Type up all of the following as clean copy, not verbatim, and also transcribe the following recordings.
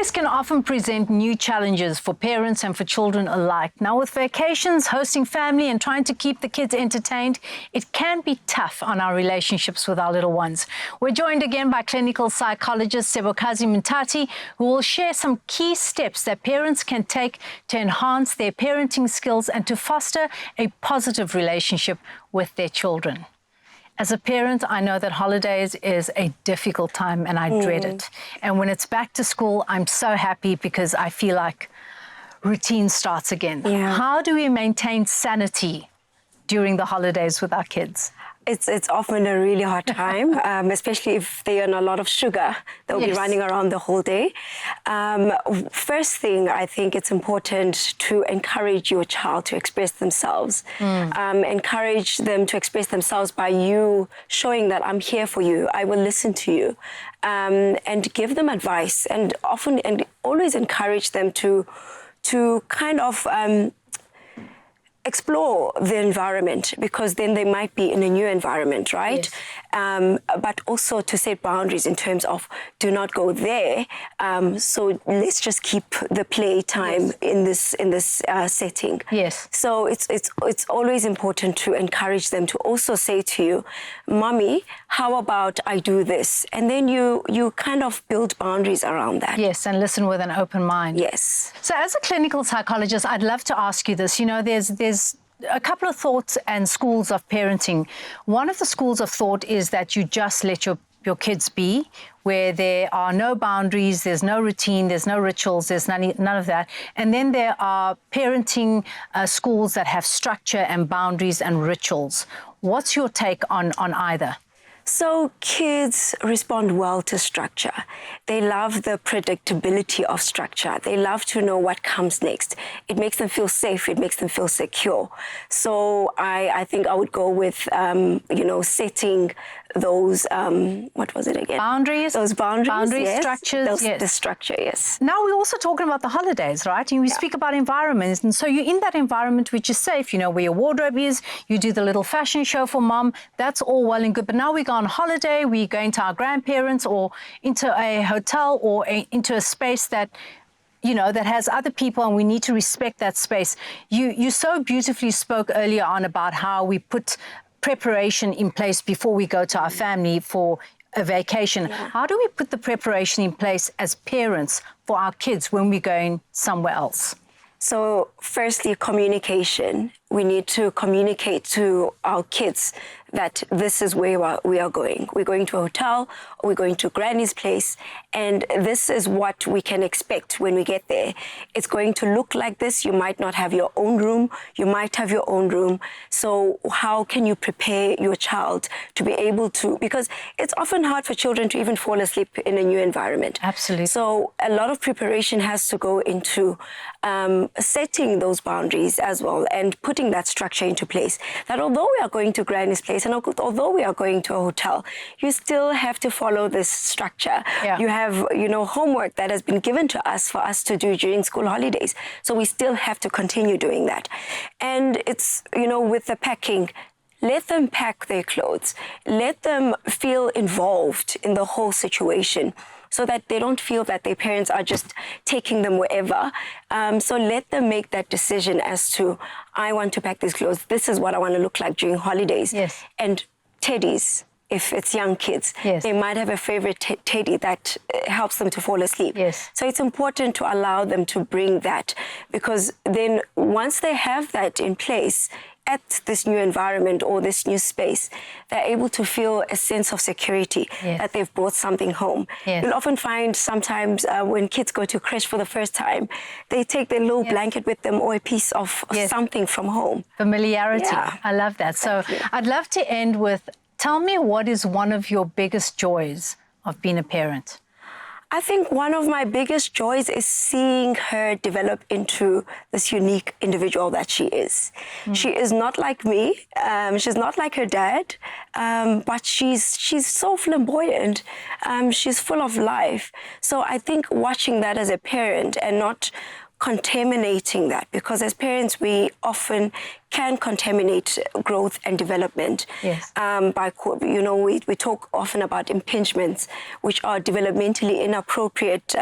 Holidays can often present new challenges for parents and for children alike. Now, with vacations, hosting family and trying to keep the kids entertained, it can be tough on our relationships with our little ones. We're joined again by clinical psychologist Sebokazi Mtati, who will share some key steps that parents can take to enhance their parenting skills and to foster a positive relationship with their children. As a parent, I know that holidays is a difficult time and I dread it. And when it's back to school, I'm so happy because I feel like routine starts again. Yeah. How do we maintain sanity during the holidays with our kids? It's often a really hard time, especially if they're on a lot of sugar. They'll be running around the whole day. First thing, I think it's important to encourage your child to express themselves. Encourage them to express themselves by you showing that I'm here for you, I will listen to you, and give them advice, and often and always encourage them to kind of explore the environment, because then they might be in a new environment, right? Yes. But also to set boundaries in terms of do not go there. So let's just keep the play time in this setting. Yes. So it's always important to encourage them to also say to you, "Mommy, how about I do this?" And then you kind of build boundaries around that. Yes, and listen with an open mind. Yes. So as a clinical psychologist, I'd love to ask you this. You know, there's a couple of thoughts and schools of parenting. One of the schools of thought is that you just let your kids be, where there are no boundaries, there's no routine, there's no rituals, there's none of that. And then there are parenting schools that have structure and boundaries and rituals. What's your take on either? So kids respond well to structure. They love the predictability of structure. They love to know what comes next. It makes them feel safe. It makes them feel secure. So I think I would go with, setting those, what was it again? Boundaries. Those boundaries, yes. Structures, The structure, yes. Now we're also talking about the holidays, right? And we speak about environments. And so you're in that environment which is safe, where your wardrobe is, you do the little fashion show for mom. That's all well and good. But now we go on holiday, we're going to our grandparents or into a hotel or into a space that that has other people, and we need to respect that space. You so beautifully spoke earlier on about how we put preparation in place before we go to our family for a vacation. Yeah. How do we put the preparation in place as parents for our kids when we're going somewhere else? So firstly, communication. We need to communicate to our kids that this is where we are going. We're going to a hotel, or we're going to Granny's place, and this is what we can expect when we get there. It's going to look like this. You might not have your own room. You might have your own room. So how can you prepare your child to be able to, because it's often hard for children to even fall asleep in a new environment. Absolutely. So a lot of preparation has to go into setting those boundaries as well, and putting that structure into place, that although we are going to Granny's place and although we are going to a hotel, you still have to follow this structure. Yeah. You have, homework that has been given to us for us to do during school holidays. So we still have to continue doing that. And it's, with the packing, let them pack their clothes. Let them feel involved in the whole situation, so that they don't feel that their parents are just taking them wherever. So let them make that decision as to, I want to pack these clothes. This is what I want to look like during holidays. Yes. And teddies, if it's young kids, they might have a favorite teddy that helps them to fall asleep. Yes. So it's important to allow them to bring that, because then once they have that in place, at this new environment or this new space, they're able to feel a sense of security that they've brought something home. Yes. You'll often find sometimes when kids go to creche for the first time, they take their little blanket with them or a piece of something from home. Familiarity. Yeah. I love that. So I'd love to end with, tell me, what is one of your biggest joys of being a parent? I think one of my biggest joys is seeing her develop into this unique individual that she is. She is not like me. She's not like her dad, but she's so flamboyant. She's full of life. So I think watching that as a parent and not contaminating that, because as parents we often can contaminate growth and development. Yes. We talk often about impingements, which are developmentally inappropriate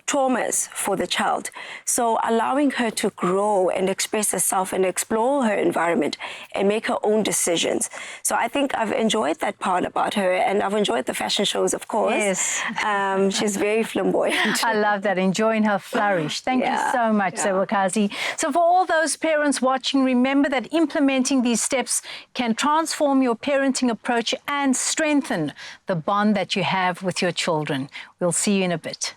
traumas for the child. So allowing her to grow and express herself and explore her environment and make her own decisions. So I think I've enjoyed that part about her, and I've enjoyed the fashion shows, of course. Yes. She's very flamboyant. I love that, enjoying her flourish. Thank you so much, Sewakazi. So for all those parents watching, remember that implementing these steps can transform your parenting approach and strengthen the bond that you have with your children. We'll see you in a bit.